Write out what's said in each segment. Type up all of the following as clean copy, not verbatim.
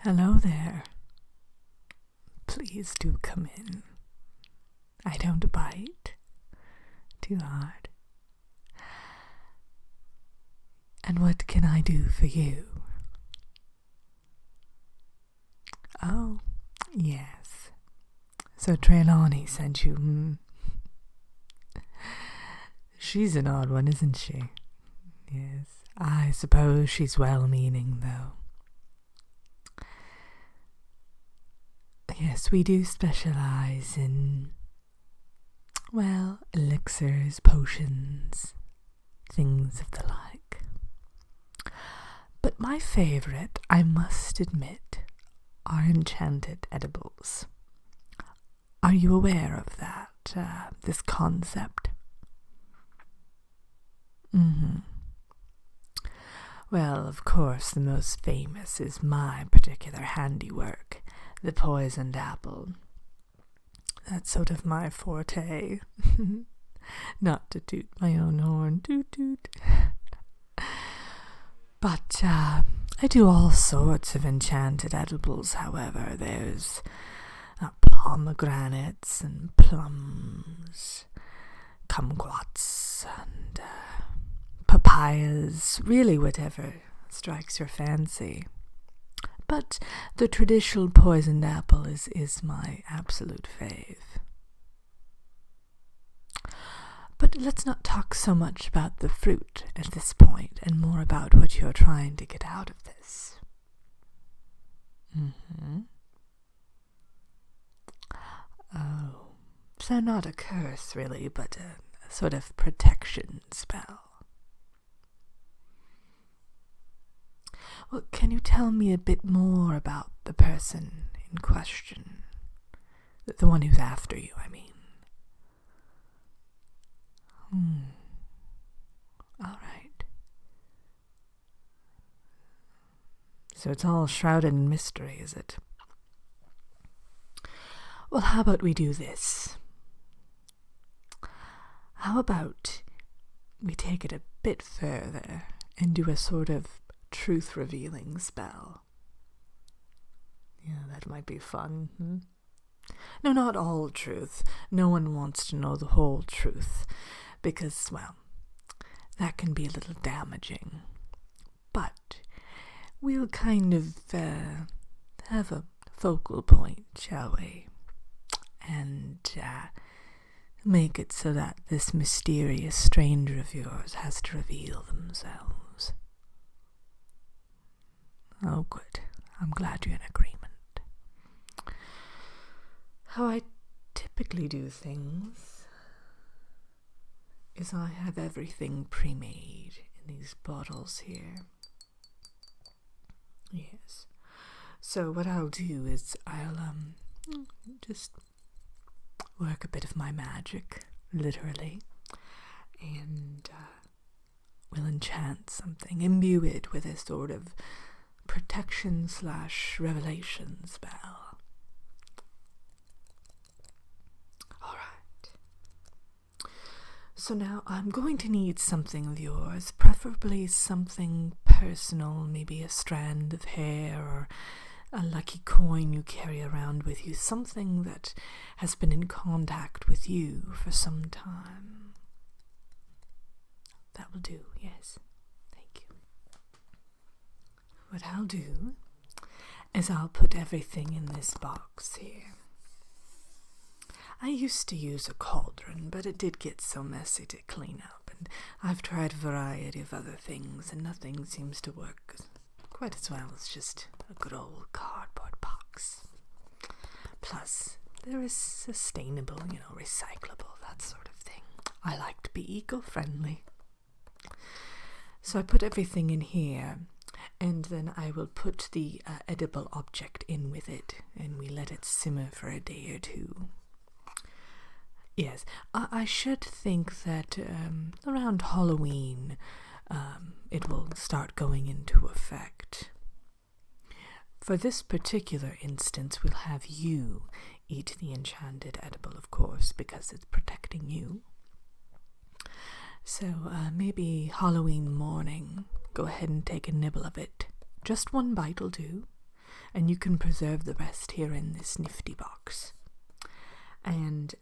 Hello there. Please do come in. I don't bite too hard. And what can I do for you? Oh, yes. So Trelawney sent you. She's an odd one, isn't she? Yes. I suppose she's well-meaning, though. Yes, we do specialize in, well, elixirs, potions, things of the like. But my favorite, I must admit, are Enchanted Edibles. Are you aware of that, this concept? Well, of course, the most famous is my particular handiwork, the poisoned apple. That's sort of my forte. Not to toot my own horn, toot toot. But I do all sorts of enchanted edibles, however. There's pomegranates and plums, kumquats and papayas, really whatever strikes your fancy. But the traditional poisoned apple is my absolute fave. But let's not talk so much about the fruit at this point, and more about what you're trying to get out of this. Oh, so not a curse, really, but a sort of protection spell. Well, can you tell me a bit more about the person in question? The one who's after you, I mean. All right. So it's all shrouded in mystery, is it? Well, how about we do this? How about we take it a bit further and do a sort of truth-revealing spell? Yeah, that might be fun. No, not all truth. No one wants to know the whole truth, because, well, that can be a little damaging. But we'll kind of have a focal point, shall we? And make it so that this mysterious stranger of yours has to reveal themselves. Oh, good. I'm glad you're in agreement. How I typically do things is I have everything pre-made in these bottles here. Yes. So what I'll do is I'll just work a bit of my magic, literally, and we'll enchant something, imbue it with a sort of protection/revelation spell. So now I'm going to need something of yours, preferably something personal, maybe a strand of hair or a lucky coin you carry around with you, something that has been in contact with you for some time. That will do, yes. Thank you. What I'll do is I'll put everything in this box here. I used to use a cauldron, but it did get so messy to clean up, and I've tried a variety of other things, and nothing seems to work quite as well as just a good old cardboard box. Plus, there is sustainable, recyclable, that sort of thing. I like to be eco-friendly. So I put everything in here, and then I will put the edible object in with it, and we let it simmer for a day or two. Yes, I should think that around Halloween it will start going into effect. For this particular instance, we'll have you eat the enchanted edible, of course, because it's protecting you. So maybe Halloween morning, go ahead and take a nibble of it. Just one bite will do. and you can preserve the rest here in this nifty box. And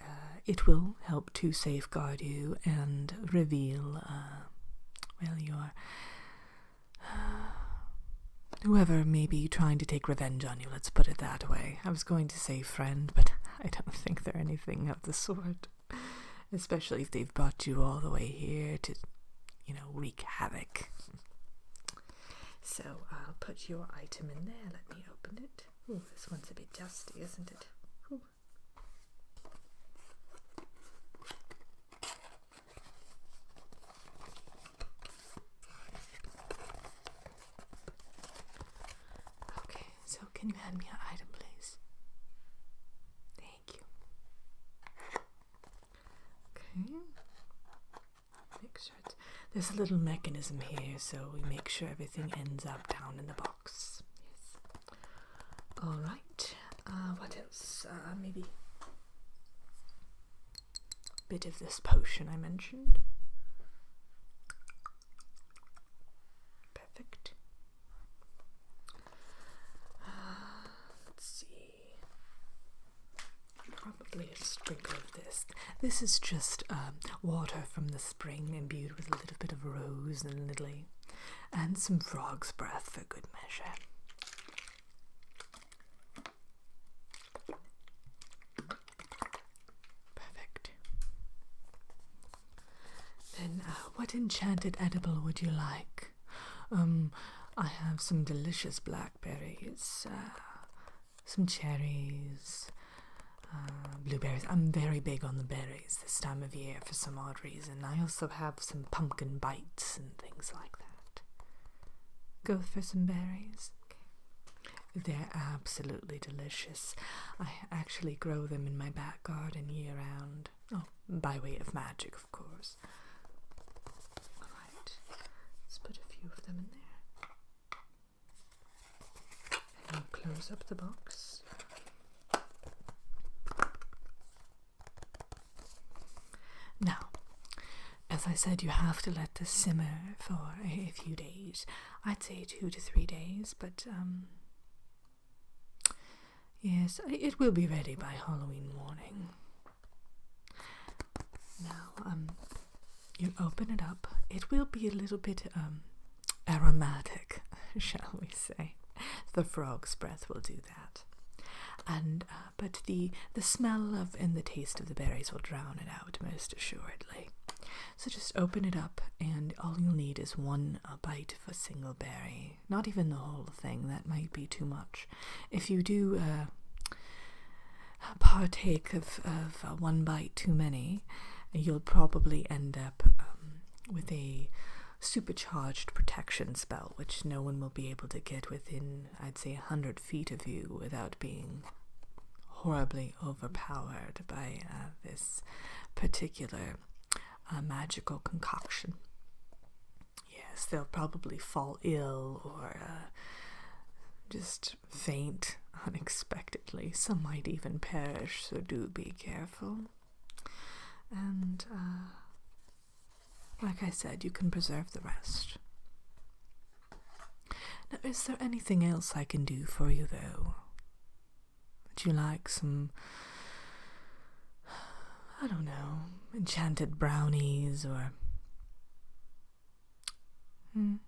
it will help to safeguard you and reveal, your whoever may be trying to take revenge on you, let's put it that way. I was going to say friend, but I don't think they're anything of the sort. Especially if they've brought you all the way here to, wreak havoc. So I'll put your item in there. Let me open it. Ooh, this one's a bit dusty, isn't it? Ooh. Okay, so can you hand me your item, please? Thank you. Okay. Make sure there's a little mechanism here, so we make sure everything ends up down in the box. Yes. All right. What else? Maybe a bit of this potion I mentioned. Perfect. Let's see. Probably a sprinkle of this. This is just water from the spring imbued with a little bit of rose and lily and some frog's breath for good measure. Perfect. Then what enchanted edible would you like? I have some delicious blackberries, some cherries, blueberries. I'm very big on the berries this time of year for some odd reason. I also have some pumpkin bites and things like that. Go for some berries? Okay. They're absolutely delicious. I actually grow them in my back garden year round. Oh, by way of magic, of course. Alright, let's put a few of them in there. And I'll close up the box. Now, as I said, you have to let this simmer for a few days. I'd say 2 to 3 days, but yes, it will be ready by Halloween morning. Now, you open it up. It will be a little bit aromatic, shall we say. The frog's breath will do that. And but the smell of and the taste of the berries will drown it out most assuredly. So just open it up, and all you'll need is one bite of a single berry. Not even the whole thing, that might be too much. If you do partake of one bite too many, you'll probably end up with a supercharged protection spell, which no one will be able to get within, I'd say, 100 feet of you without being horribly overpowered by this particular magical concoction. Yes, they'll probably fall ill or just faint unexpectedly. Some might even perish, so do be careful. And like I said, you can preserve the rest. Now, is there anything else I can do for you, though? Would you like some, I don't know, enchanted brownies or... No.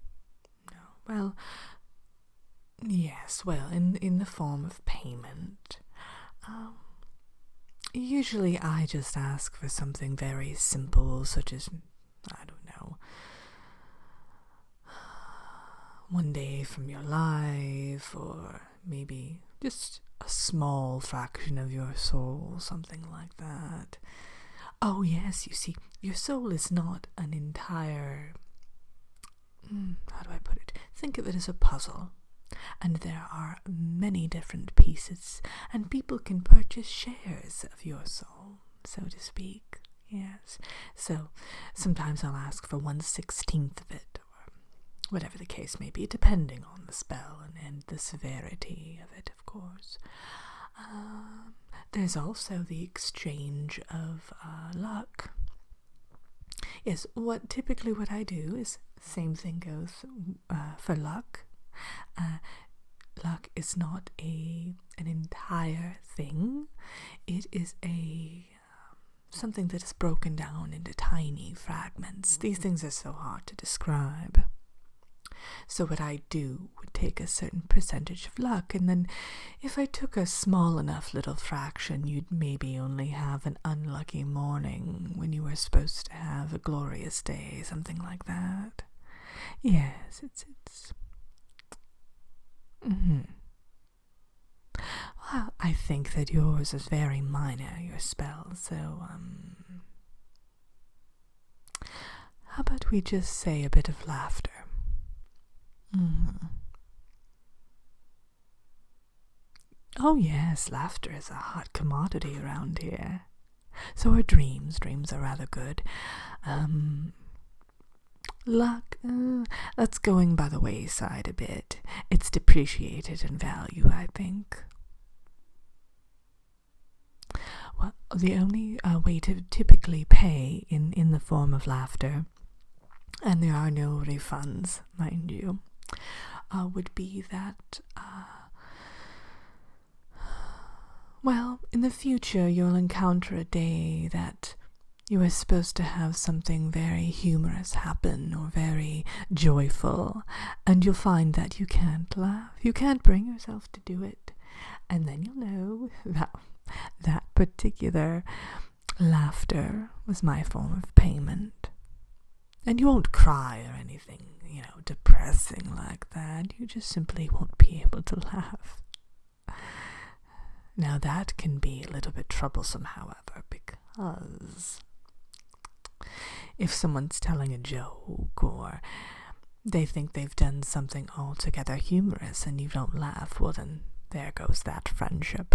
Well, yes, well, in the form of payment. Usually I just ask for something very simple, such as, I don't know, 1 day from your life, or maybe just a small fraction of your soul, something like that. Oh yes, you see, your soul is not an entire, how do I put it? Think of it as a puzzle. And there are many different pieces, and people can purchase shares of your soul, so to speak. Yes. So sometimes I'll ask for 1/16 of it, or whatever the case may be, depending on the spell and the severity of it, of course. There's also the exchange of luck. Yes, typically what I do is same thing goes for luck. luck is not an entire thing. It is something that is broken down into tiny fragments. These things are so hard to describe. So what I do would take a certain percentage of luck, and then if I took a small enough little fraction, you'd maybe only have an unlucky morning when you were supposed to have a glorious day, something like that. Yes, it's Well, I think that yours is very minor, your spell, so, how about we just say a bit of laughter? Oh yes, laughter is a hot commodity around here. So are dreams. Dreams are rather good. Luck, that's going by the wayside a bit. It's depreciated in value, I think. Well, the only way to typically pay in the form of laughter, and there are no refunds, mind you, would be that, well, in the future you'll encounter a day that you are supposed to have something very humorous happen or very joyful, and you'll find that you can't laugh. You can't bring yourself to do it. And then you'll know that particular laughter was my form of payment. And you won't cry or anything, depressing like that. You just simply won't be able to laugh. Now that can be a little bit troublesome, however, because if someone's telling a joke or they think they've done something altogether humorous and you don't laugh, well then there goes that friendship,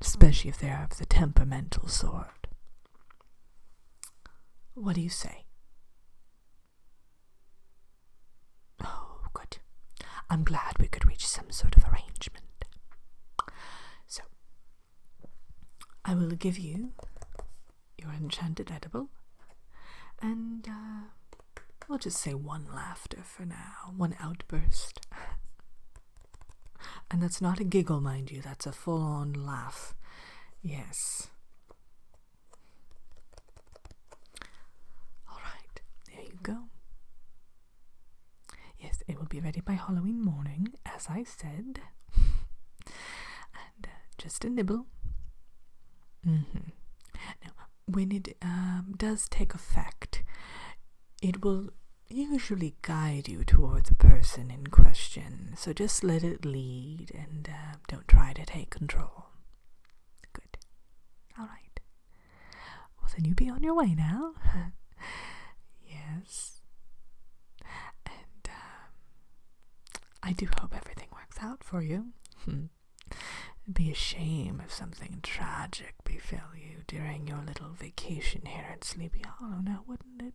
especially if they're of the temperamental sort. What do you say? Oh, good. I'm glad we could reach some sort of arrangement. So, I will give you your enchanted edible, and we'll just say one laughter for now, one outburst. And that's not a giggle, mind you, that's a full-on laugh. Yes. Alright, there you go. Yes, it will be ready by Halloween morning, as I said. And just a nibble. Now, when it does take effect, it will usually guide you toward the person in question. So just let it lead and don't try to take control. Good. All right. Well, then you be on your way now. Yes. And I do hope everything works out for you. It'd be a shame if something tragic befell you during your little vacation here at Sleepy Hollow, now wouldn't it?